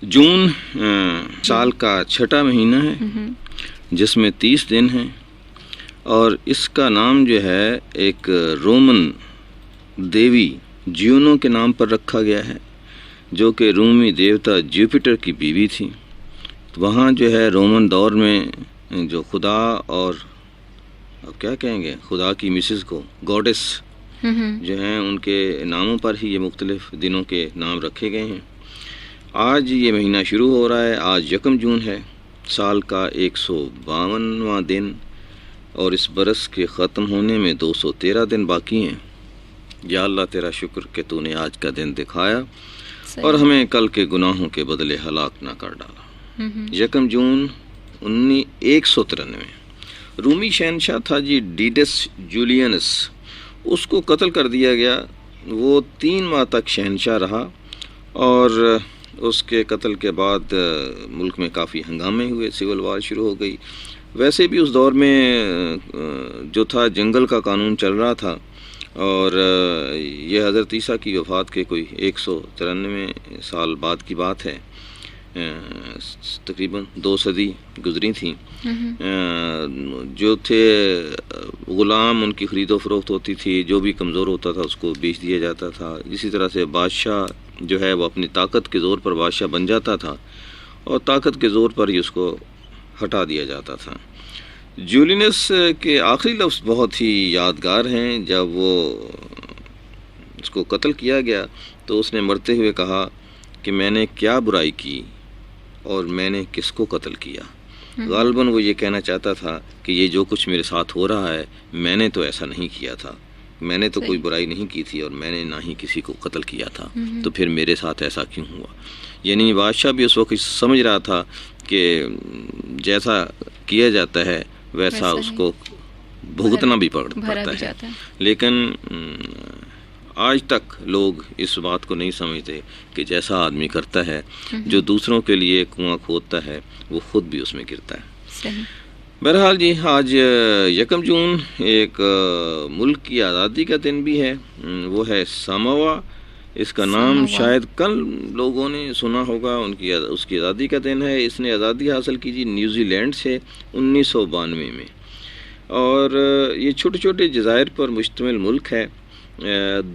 جون سال کا چھٹا مہینہ ہے جس میں 30 دن ہیں، اور اس کا نام جو ہے ایک رومن دیوی جیونو کے نام پر رکھا گیا ہے، جو کہ رومی دیوتا جوپیٹر کی بیوی تھی۔ وہاں جو ہے رومن دور میں جو خدا اور اب کیا کہیں گے خدا کی مسز کو گوڈس جو ہیں ان کے ناموں پر ہی یہ مختلف دنوں کے نام رکھے گئے ہیں۔ آج یہ مہینہ شروع ہو رہا ہے، آج 1 جون ہے، سال کا 152واں دن، اور اس برس کے ختم ہونے میں 213 دن باقی ہیں۔ یا اللہ تیرا شکر کہ تو نے آج کا دن دکھایا اور ہمیں کل کے گناہوں کے بدلے ہلاک نہ کر ڈالا۔ 1 جون 193 رومی شہنشاہ تھا جی ڈیڈس جولینس، اس کو قتل کر دیا گیا۔ وہ 3 ماہ تک شہنشاہ رہا، اور اس کے قتل کے بعد ملک میں کافی ہنگامے ہوئے، سول وار شروع ہو گئی۔ ویسے بھی اس دور میں جو تھا جنگل کا قانون چل رہا تھا، اور یہ حضرت عیسیٰ کی وفات کے کوئی 193 سال بعد کی بات ہے، تقریباً 2 صدی گزری تھیں۔ جو تھے غلام، ان کی خرید و فروخت ہوتی تھی، جو بھی کمزور ہوتا تھا اس کو بیچ دیا جاتا تھا۔ اسی طرح سے بادشاہ جو ہے وہ اپنی طاقت کے زور پر بادشاہ بن جاتا تھا، اور طاقت کے زور پر ہی اس کو ہٹا دیا جاتا تھا۔ جولینس کے آخری لفظ بہت ہی یادگار ہیں۔ جب وہ اس کو قتل کیا گیا تو اس نے مرتے ہوئے کہا کہ میں نے کیا برائی کی اور میں نے کس کو قتل کیا۔ غالباً وہ یہ کہنا چاہتا تھا کہ یہ جو کچھ میرے ساتھ ہو رہا ہے میں نے تو ایسا نہیں کیا تھا، میں نے تو کوئی برائی نہیں کی تھی، اور میں نے نہ ہی کسی کو قتل کیا تھا، تو پھر میرے ساتھ ایسا کیوں ہوا۔ یعنی بادشاہ بھی اس وقت سمجھ رہا تھا کہ جیسا کیا جاتا ہے ویسا اس کو بھگتنا بھی پڑتا ہے، لیکن آج تک لوگ اس بات کو نہیں سمجھتے کہ جیسا آدمی کرتا ہے، جو دوسروں کے لیے کنواں کھودتا ہے وہ خود بھی اس میں گرتا ہے۔ بہرحال جی، آج 1 جون ایک ملک کی آزادی کا دن بھی ہے، وہ ہے ساموا۔ اس کا نام شاید کل لوگوں نے سنا ہوگا، اس کی آزادی کا دن ہے۔ اس نے آزادی حاصل کی جی نیوزی لینڈ سے 1992 میں، اور یہ چھوٹے چھوٹے جزائر پر مشتمل ملک ہے۔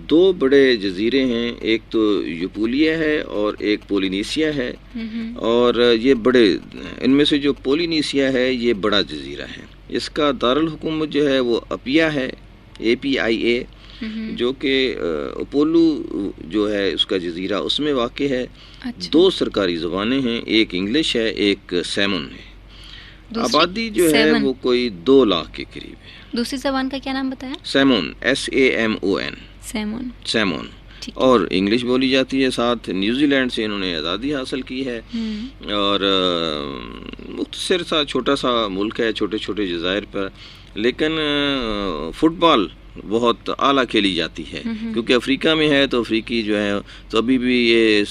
2 بڑے جزیرے ہیں، ایک تو یوپولیا ہے اور ایک پولینیسیا ہے، اور یہ بڑے، ان میں سے جو پولینیسیا ہے یہ بڑا جزیرہ ہے۔ اس کا دارالحکومت جو ہے وہ اپیا ہے، APIA، جو کہ اپولو جو ہے اس کا جزیرہ اس میں واقع ہے۔ 2 سرکاری زبانیں ہیں، ایک انگلش ہے، ایک سیمون ہے۔ آبادی جو ہے وہ کوئی 2 لاکھ کے قریب ہے۔ دوسری زبان کا کیا نام بتایا؟ سیمون، SAMON، سیمون، اور انگلش بولی جاتی ہے ساتھ۔ نیوزی لینڈ سے انہوں نے آزادی حاصل کی ہے، اور مختصر سا چھوٹا سا ملک ہے، چھوٹے چھوٹے جزائر پر، لیکن فٹ بال بہت اعلیٰ کھیلی جاتی ہے، کیونکہ افریقہ میں ہے تو افریقی جو ہے تو ابھی بھی یہ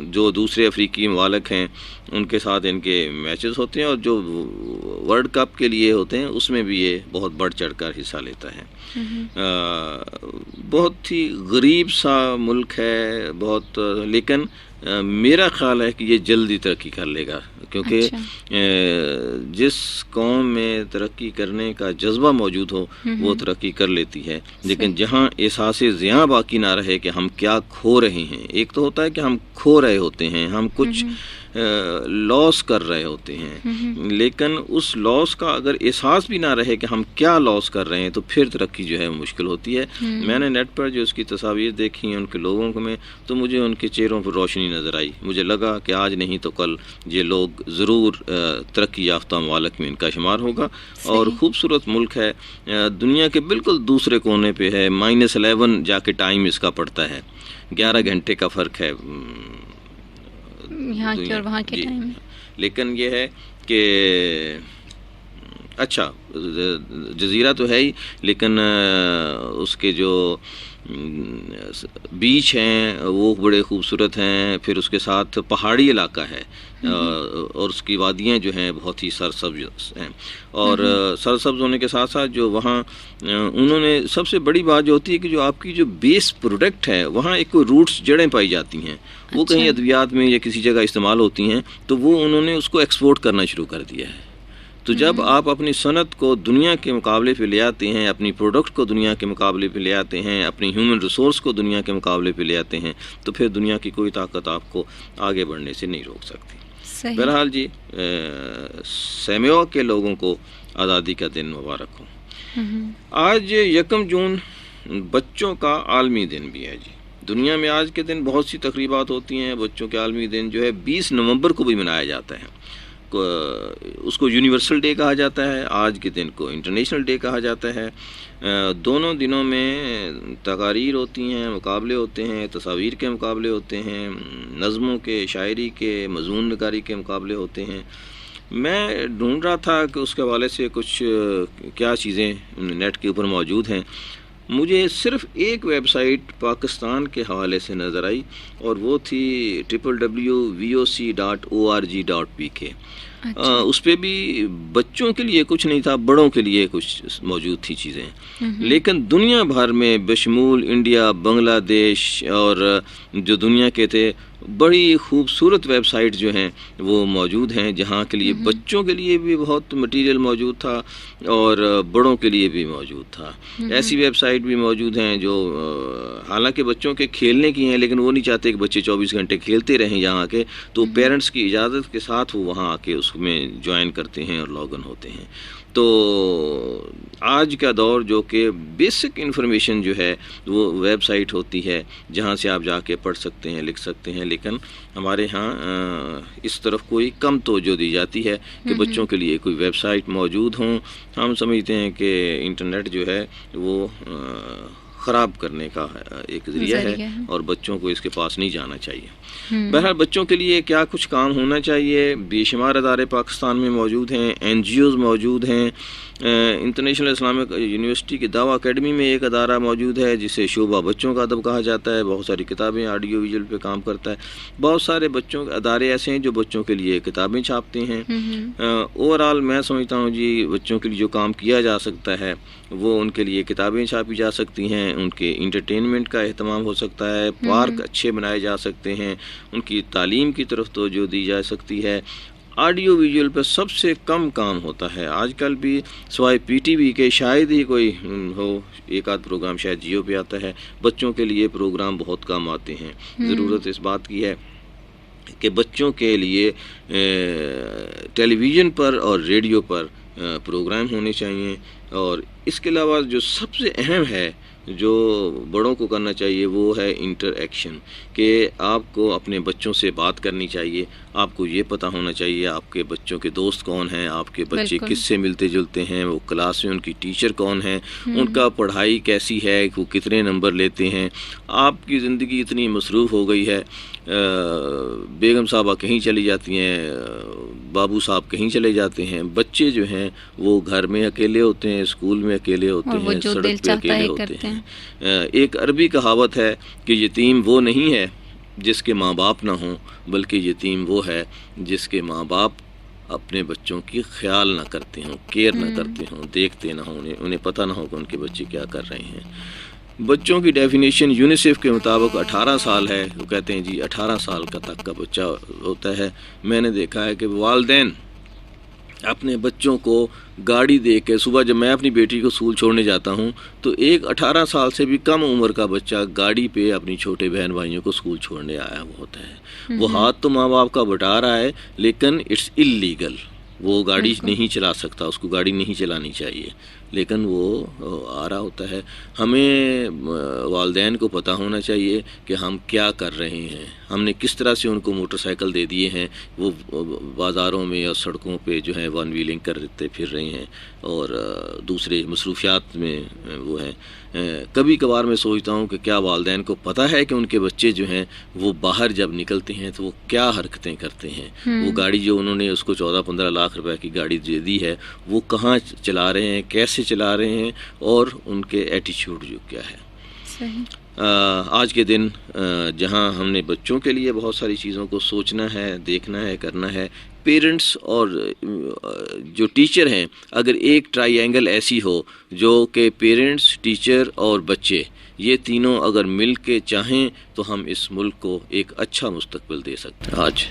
جو دوسرے افریقی ممالک ہیں ان کے ساتھ ان کے میچز ہوتے ہیں، اور جو ورلڈ کپ کے لیے ہوتے ہیں اس میں بھی یہ بہت بڑھ چڑھ کر حصہ لیتا ہے۔ بہت ہی غریب سا ملک ہے، بہت، لیکن میرا خیال ہے کہ یہ جلدی ترقی کر لے گا، کیونکہ جس قوم میں ترقی کرنے کا جذبہ موجود ہو وہ ترقی کر لیتی ہے، لیکن جہاں احساس زیاں باقی نہ رہے کہ ہم کیا کھو رہے ہیں۔ ایک تو ہوتا ہے کہ ہم کھو رہے ہوتے ہیں، ہم کچھ لاس کر رہے ہوتے ہیں، لیکن اس لاس کا اگر احساس بھی نہ رہے کہ ہم کیا لاس کر رہے ہیں تو پھر ترقی جو ہے مشکل ہوتی ہے۔ میں نے نیٹ پر جو اس کی تصاویر دیکھی ہیں ان کے لوگوں کو میں، تو مجھے ان کے چہروں پر روشنی نظر آئی۔ مجھے لگا کہ آج نہیں تو کل یہ لوگ ضرور ترقی یافتہ ممالک میں ان کا شمار ہوگا، اور خوبصورت ملک ہے، دنیا کے بالکل دوسرے کونے پہ ہے، -11 جا کے ٹائم اس کا پڑتا ہے، 11 گھنٹے کا فرق ہے یہاں کے اور وہاں کے ٹائم میں۔ لیکن یہ ہے کہ اچھا جزیرہ تو ہے ہی، لیکن اس کے جو بیچ ہیں وہ بڑے خوبصورت ہیں، پھر اس کے ساتھ پہاڑی علاقہ ہے اور اس کی وادیاں جو ہیں بہت ہی سرسبز ہیں، اور سرسبز ہونے کے ساتھ ساتھ جو وہاں انہوں نے سب سے بڑی بات جو ہوتی ہے کہ جو آپ کی جو بیس پروڈکٹ ہے وہاں ایک کوئی روٹس جڑیں پائی جاتی ہیں، وہ کہیں ادویات میں یا کسی جگہ استعمال ہوتی ہیں، تو وہ انہوں نے اس کو ایکسپورٹ کرنا شروع کر دیا ہے۔ تو جب آپ اپنی صنعت کو دنیا کے مقابلے پہ لے آتے ہیں، اپنی پروڈکٹ کو دنیا کے مقابلے پہ لے آتے ہیں، اپنی ہیومن ریسورس کو دنیا کے مقابلے پہ لے آتے ہیں، تو پھر دنیا کی کوئی طاقت آپ کو آگے بڑھنے سے نہیں روک سکتی۔ بہرحال جی، سیمیوا کے لوگوں کو آزادی کا دن مبارک ہو۔ آج 1 جون بچوں کا عالمی دن بھی ہے جی۔ دنیا میں آج کے دن بہت سی تقریبات ہوتی ہیں۔ بچوں کے عالمی دن جو ہے 20 نومبر کو بھی منایا جاتا ہے، اس کو یونیورسل ڈے کہا جاتا ہے، آج کے دن کو انٹرنیشنل ڈے کہا جاتا ہے۔ دونوں دنوں میں تقاریر ہوتی ہیں، مقابلے ہوتے ہیں، تصاویر کے مقابلے ہوتے ہیں، نظموں کے، شاعری کے، مضمون نگاری کے مقابلے ہوتے ہیں۔ میں ڈھونڈ رہا تھا کہ اس کے حوالے سے کچھ کیا چیزیں نیٹ کے اوپر موجود ہیں۔ مجھے صرف ایک ویب سائٹ پاکستان کے حوالے سے نظر آئی، اور وہ تھی www.voc.org.pk۔ اس پہ بھی بچوں کے لیے کچھ نہیں تھا، بڑوں کے لیے کچھ موجود تھی چیزیں، لیکن دنیا بھر میں بشمول انڈیا، بنگلہ دیش اور جو دنیا کے تھے، بڑی خوبصورت ویب سائٹ جو ہیں وہ موجود ہیں، جہاں کے لیے بچوں کے لیے بھی بہت مٹیریل موجود تھا اور بڑوں کے لیے بھی موجود تھا۔ ایسی ویب سائٹ بھی موجود ہیں جو حالانکہ بچوں کے کھیلنے کی ہیں، لیکن وہ نہیں چاہتے کہ بچے 24 گھنٹے کھیلتے رہیں یہاں کے، تو پیرنٹس کی اجازت کے ساتھ وہ وہاں آ کے اس میں جوائن کرتے ہیں اور لاگ ان ہوتے ہیں۔ تو آج کا دور جو کہ بیسک انفارمیشن جو ہے وہ ویب سائٹ ہوتی ہے، جہاں سے آپ جا کے پڑھ سکتے ہیں، لکھ سکتے ہیں، لیکن ہمارے ہاں اس طرف کوئی کم توجہ دی جاتی ہے کہ بچوں کے لیے کوئی ویب سائٹ موجود ہوں۔ ہم سمجھتے ہیں کہ انٹرنیٹ جو ہے وہ خراب کرنے کا ایک ذریعہ ہے اور بچوں کو اس کے پاس نہیں جانا چاہیے۔ بہرحال بچوں کے لیے کیا کچھ کام ہونا چاہیے، بے شمار ادارے پاکستان میں موجود ہیں، NGOs موجود ہیں۔ انٹرنیشنل اسلامک یونیورسٹی کی دعویٰ اکیڈمی میں ایک ادارہ موجود ہے جسے شعبہ بچوں کا ادب کہا جاتا ہے، بہت ساری کتابیں آڈیو ویژول پہ کام کرتا ہے۔ بہت سارے بچوں کے ادارے ایسے ہیں جو بچوں کے لیے کتابیں چھاپتے ہیں۔ اوورآل میں سمجھتا ہوں جی بچوں کے لیے جو کام کیا جا سکتا ہے وہ ان کے لیے کتابیں چھاپی جا سکتی ہیں، ان کے انٹرٹینمنٹ کا اہتمام ہو سکتا ہے، پارک اچھے بنائے جا سکتے ہیں، ان کی تعلیم کی طرف توجہ دی جا سکتی ہے۔ آڈیو ویژول پہ سب سے کم کام ہوتا ہے آج کل بھی، سوائے PTV کے شاید ہی کوئی ہو، ایک آدھ پروگرام شاید جیو پہ آتا ہے۔ بچوں کے لیے پروگرام بہت کم آتے ہیں۔ ضرورت اس بات کی ہے کہ بچوں کے لیے ٹیلی ویژن پر اور ریڈیو پر پروگرام ہونے چاہیے، اور اس کے علاوہ جو سب سے اہم ہے جو بڑوں کو کرنا چاہیے وہ ہے انٹر ایکشن، کہ آپ کو اپنے بچوں سے بات کرنی چاہیے، آپ کو یہ پتہ ہونا چاہیے آپ کے بچوں کے دوست کون ہیں، آپ کے بچے کس سے ملتے جلتے ہیں، وہ کلاس میں ان کی ٹیچر کون ہیں، ان کا پڑھائی کیسی ہے، وہ کتنے نمبر لیتے ہیں۔ آپ کی زندگی اتنی مصروف ہو گئی ہے، بیگم صاحبہ کہیں چلی جاتی ہیں، بابو صاحب کہیں چلے جاتے ہیں، بچے جو ہیں وہ گھر میں اکیلے ہوتے ہیں، اسکول میں اکیلے ہوتے ہیں، سڑک پہ اکیلے ہوتے ہیں۔ ایک عربی کہاوت ہے کہ یتیم وہ نہیں ہے جس کے ماں باپ نہ ہوں، بلکہ یتیم وہ ہے جس کے ماں باپ اپنے بچوں کی خیال نہ کرتے ہوں، کیئر نہ کرتے ہوں، دیکھتے نہ ہوں، انہیں پتہ نہ ہو کہ ان کے بچے کیا کر رہے ہیں۔ بچوں کی ڈیفینیشن یونیسیف کے مطابق 18 سال ہے۔ وہ کہتے ہیں جی 18 سال کا تک کا بچہ ہوتا ہے۔ میں نے دیکھا ہے کہ والدین اپنے بچوں کو گاڑی دے کے، صبح جب میں اپنی بیٹی کو اسکول چھوڑنے جاتا ہوں تو ایک 18 سال سے بھی کم عمر کا بچہ گاڑی پہ اپنی چھوٹے بہن بھائیوں کو اسکول چھوڑنے آیا ہوا ہوتا ہے۔ وہ ہاتھ تو ماں باپ کا بٹا رہا ہے، لیکن اٹس اللیگل، وہ گاڑی نہیں چلا سکتا، اس کو گاڑی نہیں چلانی چاہیے، لیکن وہ آ رہا ہوتا ہے۔ ہمیں والدین کو پتہ ہونا چاہیے کہ ہم کیا کر رہے ہیں، ہم نے کس طرح سے ان کو موٹر سائیکل دے دیے ہیں، وہ بازاروں میں اور سڑکوں پہ جو ہے ون ویلنگ کرتے پھر رہے ہیں اور دوسرے مصروفیات میں وہ ہیں۔ کبھی کبھار میں سوچتا ہوں کہ کیا والدین کو پتہ ہے کہ ان کے بچے جو ہیں وہ باہر جب نکلتے ہیں تو وہ کیا حرکتیں کرتے ہیں، وہ گاڑی جو انہوں نے اس کو 14-15 لاکھ روپے کی گاڑی دے دی ہے وہ کہاں چلا رہے ہیں، کیسے چلا رہے ہیں، اور ان کے ایٹیچیوڈ جو کیا ہے۔ صحیح. آج کے دن جہاں ہم نے بچوں کے لیے بہت ساری چیزوں کو سوچنا ہے، دیکھنا ہے، کرنا ہے، پیرنٹس اور جو ٹیچر ہیں، اگر ایک ٹرائی اینگل ایسی ہو جو کہ پیرنٹس، ٹیچر اور بچے یہ تینوں اگر مل کے چاہیں تو ہم اس ملک کو ایک اچھا مستقبل دے سکتے ہیں. آج